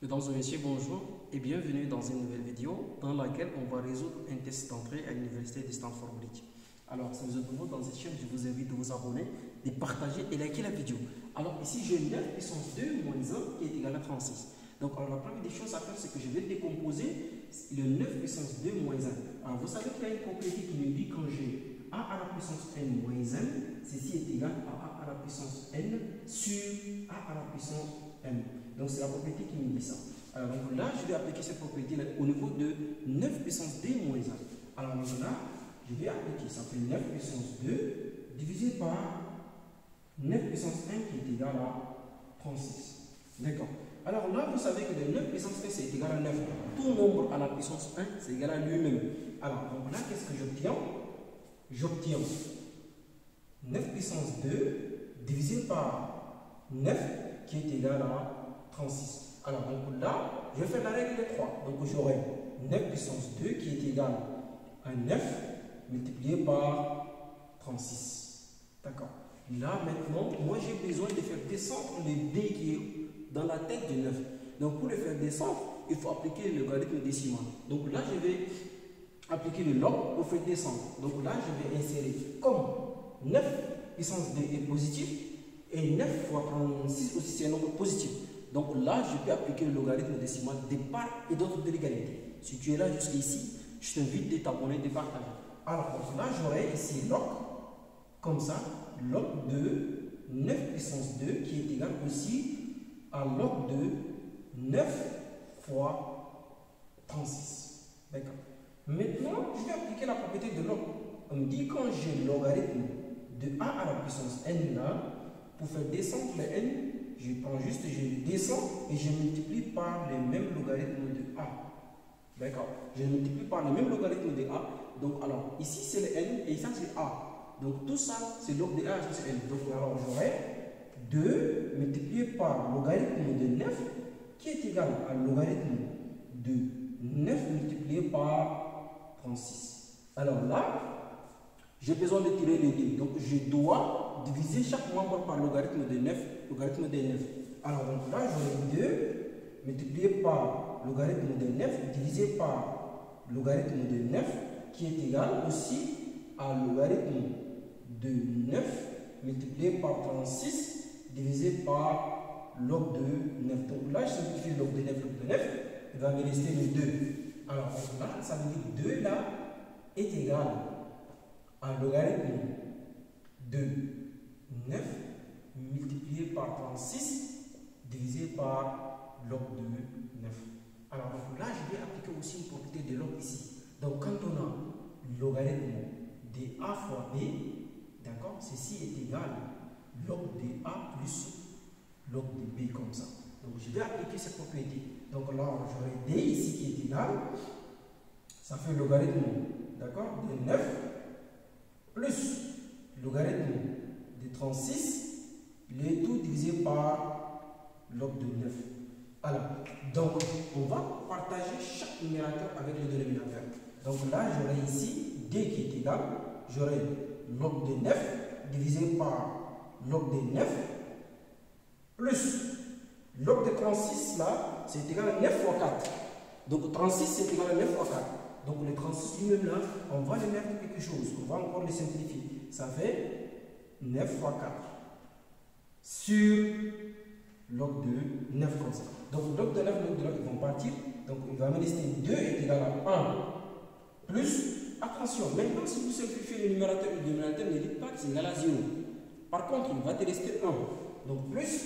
Mesdames et messieurs, bonjour et bienvenue dans une nouvelle vidéo dans laquelle on va résoudre un test d'entrée à l'Université de Stanford Bridge. Alors, si vous êtes nouveau dans cette chaîne, je vous invite de vous abonner, de partager et liker la vidéo. Alors, ici, j'ai 9 puissance 2 moins 1 qui est égal à 36. Donc, alors, la première des choses à faire, c'est que je vais décomposer le 9 puissance 2 moins 1. Alors, vous savez qu'il y a une propriété qui nous dit quand j'ai a à la puissance n moins 1, ceci est égal à a à la puissance n sur a à la puissance m. Donc, c'est la propriété qui nous dit ça. Alors, donc là, je vais appliquer cette propriété au niveau de 9 puissance 2 moins 1. Alors, donc là, je vais appliquer, ça fait 9 puissance 2 divisé par 9 puissance 1 qui est égal à 36. D'accord. Alors là, vous savez que le 9 puissance 1, c'est égal à 9. Tout nombre à la puissance 1, c'est égal à lui-même. Alors, donc là, qu'est-ce que j'obtiens? J'obtiens 9 puissance 2 divisé par 9 qui est égal à 36. Alors, donc là, je vais faire la règle de 3. Donc, j'aurai 9 puissance 2 qui est égal à 9 multiplié par 36. D'accord. Là, maintenant, moi, j'ai besoin de faire descendre le d qui est dans la tête du 9. Donc, pour le faire descendre, il faut appliquer le logarithme décimal. Donc, là, je vais appliquer le log pour faire descendre. Donc, là, je vais insérer comme 9 puissance 2 est positif et 9 fois 36 aussi, c'est un nombre positif. Donc, là, je peux appliquer le logarithme décimal de part et d'autre de l'égalité. Si tu es là jusqu'ici, je t'invite de t'abonner, de partager. Alors, donc là, j'aurai ici log, comme ça, log de 9 puissance 2 qui est égal aussi à log de 9 fois 36. D'accord. Maintenant, je vais appliquer la propriété de log. On me dit quand j'ai le logarithme de a à la puissance n là, pour faire descendre le n, je prends juste, je descends et je multiplie par le même logarithme de a. D'accord. Je multiplie par le même logarithme de a. Donc, alors, ici c'est le n et ici c'est a. Donc, tout ça, c'est log de a, ça c'est n. Donc, alors, j'aurai 2 multiplié par logarithme de 9 qui est égal à logarithme de 9 multiplié par 36. Alors là, j'ai besoin de tirer les lignes. Donc, je dois diviser chaque membre par logarithme de 9. Logarithme de 9. Alors, donc là, j'aurai 2 multiplié par logarithme de 9 divisé par logarithme de 9 qui est égal aussi à logarithme de 9 multiplié par 36 divisé par log de 9. Donc là, je simplifie log de 9, log de 9. Il va me rester le 2. Alors, donc là, ça veut dire que 2 là est égal à logarithme de 9 multiplié par 36 divisé par log de 9. Alors donc là, je vais appliquer aussi une propriété de log ici. Donc quand on a logarithme de a fois b, d'accord, ceci est égal à log de a plus log de b comme ça. Donc je vais appliquer cette propriété. Donc là, j'aurai d ici qui est égal, ça fait logarithme, d'accord, de 9 plus logarithme de 36, le tout divisé par log de 9. Alors, donc, on va partager chaque numérateur avec le dénominateur. Donc là, j'aurai ici d qui est égal, j'aurai log de 9 divisé par log de 9 plus log de 36 là, c'est égal à 9 fois 4. Donc 36 c'est égal à 9 fois 4. Donc le 36 lui-même là, on va le mettre quelque chose, on va encore le simplifier. Ça fait 9 fois 4 sur log de 9 comme ça. Donc log de 9, log de 9 ils vont partir. Donc il va me rester 2 est égal à 1 plus, attention, maintenant si vous simplifiez le numérateur et le dénominateur, ne dites pas que c'est égal à 0. Par contre, il va te rester 1. Donc plus,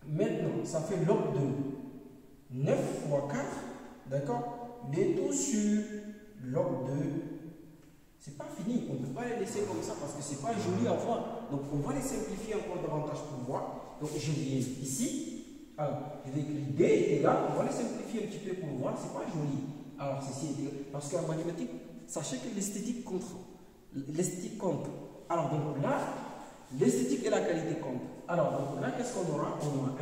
maintenant ça fait log de 9 fois 4, d'accord, les tout sur log de... C'est pas fini, on ne peut pas les laisser comme ça parce que c'est pas joli à voir. Donc on va les simplifier encore davantage pour voir. Donc je viens ici, alors je vais écrire d est égal, on va les simplifier un petit peu pour voir, c'est pas joli. Alors ceci est égal, parce qu'en mathématiques, sachez que l'esthétique compte. L'esthétique compte. Alors donc là, l'esthétique et la qualité comptent. Alors donc là, qu'est-ce qu'on aura? On aura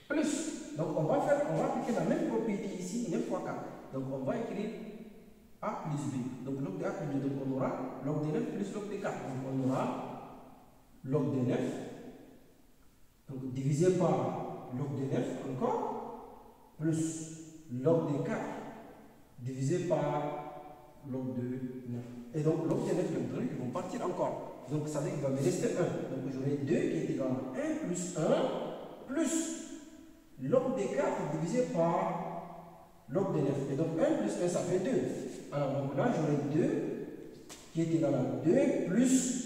1 plus. Donc on va appliquer la même propriété ici, 9 fois 4. Donc on va écrire a plus b. Donc log de a plus b, donc on aura log de 9 plus log de 4. Donc on aura log de 9, donc divisé par log de 9 encore, plus log de 4 divisé par log de 9. Et donc log de 9, les trucs vont partir encore. Donc ça veut dire qu'il va me rester 1. Donc j'aurai 2 qui est égal à 1 plus 1 plus log de 4 divisé par log de 9. Et donc 1 plus 1, ça fait 2. Alors donc là, j'aurai 2 qui est égal à 2 plus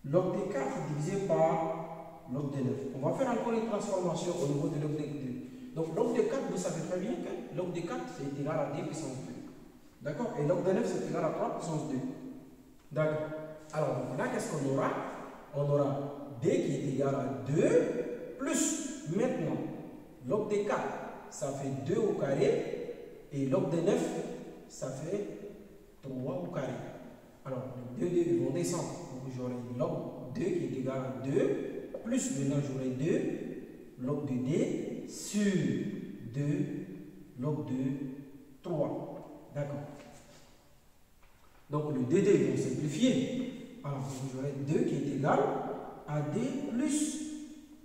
log de 4 divisé par log de 9. On va faire encore une transformation au niveau de log de 2. Donc log de 4, vous savez très bien que log de 4, c'est égal à 2 puissance 2. D'accord? Et log de 9, c'est égal à 3 puissance 2. D'accord? Alors donc là, qu'est-ce qu'on aura? On aura d qui est égal à 2 plus, maintenant, log de 4, ça fait 2 au carré, et log de 9, ça fait 3 au carré. Alors, les deux ils vont descendre. Donc, j'aurai log 2 qui est égal à 2, plus maintenant j'aurai 2, log de d sur 2, log de 3. D'accord. Donc, le dd ils vont simplifier. Alors, j'aurai 2 qui est égal à d plus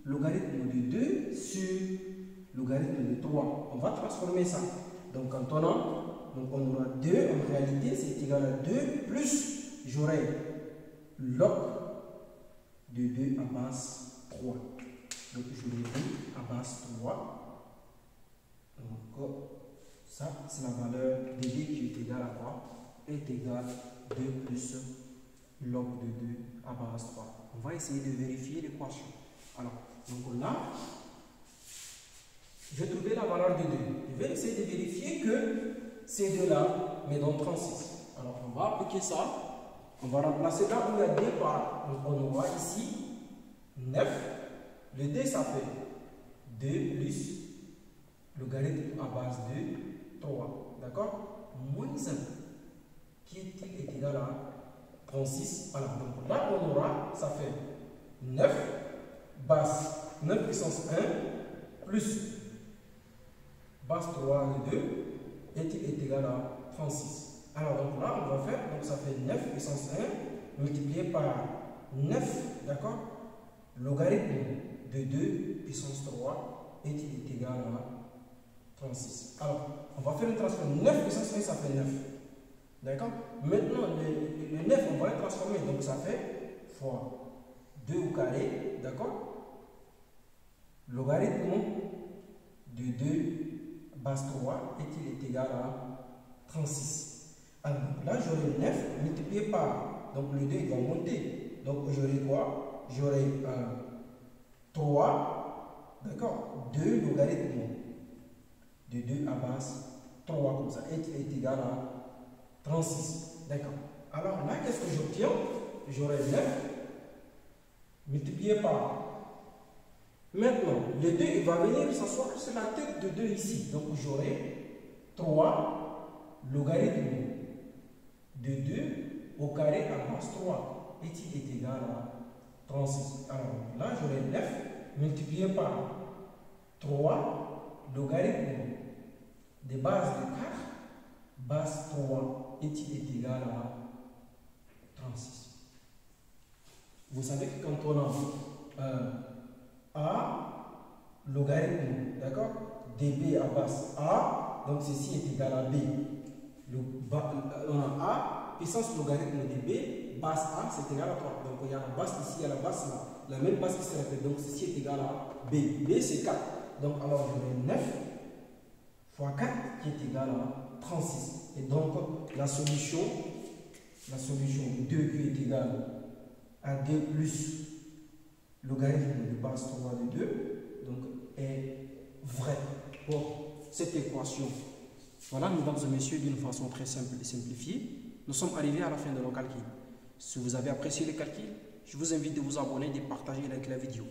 logarithme de 2 sur logarithme de 3. On va transformer ça. Donc, quand on a, donc on aura 2, en réalité, c'est égal à 2 plus, j'aurai log de 2 à base 3. Donc, je l'ai mis à base 3. Donc, ça, c'est la valeur de d qui est égale à quoi? Est égal à 2 plus log de 2 à base 3. On va essayer de vérifier l'équation. Alors, donc là, j'ai trouvé la valeur de 2. Je vais essayer de vérifier que ces deux-là me donnent 36. Alors, on va appliquer ça. On va remplacer là où il y a 2 par. Donc, on aura ici 9. Le d, ça fait 2 plus logarithme à base de 3. D'accord? Moins 1 qui est égal à 36. Voilà. Donc là, on aura, ça fait 9 base 9 puissance 1 plus base 3 de 2 est égal à 36. Alors donc là, on va faire, donc ça fait 9 puissance 1 multiplié par 9, d'accord? Logarithme de 2 puissance 3 est égal à 36. Alors, on va faire une transformation. 9 puissance 1, ça fait 9. D'accord? Maintenant, le 9, on va le transformer. Donc ça fait fois 2 au carré, d'accord? Logarithme de 2 base 3 est égal à 36. Alors là, j'aurai 9 multiplié par, donc le 2 il va monter. Donc j'aurai quoi? J'aurai 3, d'accord? 2 logarithme de 2 à base 3 comme ça est égal à 36. D'accord? Alors là, qu'est-ce que j'obtiens? J'aurai 9 multiplié par. Maintenant, le 2 il va venir s'asseoir sur la tête de 2 ici. Donc j'aurai 3 logarithme de 2 au carré à base 3 est égal à 36. Alors là, j'aurai 9 multiplié par 3 logarithme de base de 4 base 3 est égal à 36. Vous savez que quand on a A logarithme, d'accord, dB à base A, donc ceci est égal à B. On a A puissance logarithme de B, base A, c'est égal à 3. Donc il y a la base ici, il y a la base là. La même base qui se répète, donc ceci est égal à B. B c'est 4. Donc alors j'aurai 9 fois 4 qui est égal à 36. Et donc la solution 2 qui est égale à 2 plus logarithme de base 3 de 2 donc est vrai pour cette équation. Voilà, mesdames et messieurs, d'une façon très simple et simplifiée, nous sommes arrivés à la fin de nos calculs. Si vous avez apprécié les calculs, je vous invite à vous abonner et de partager avec la vidéo.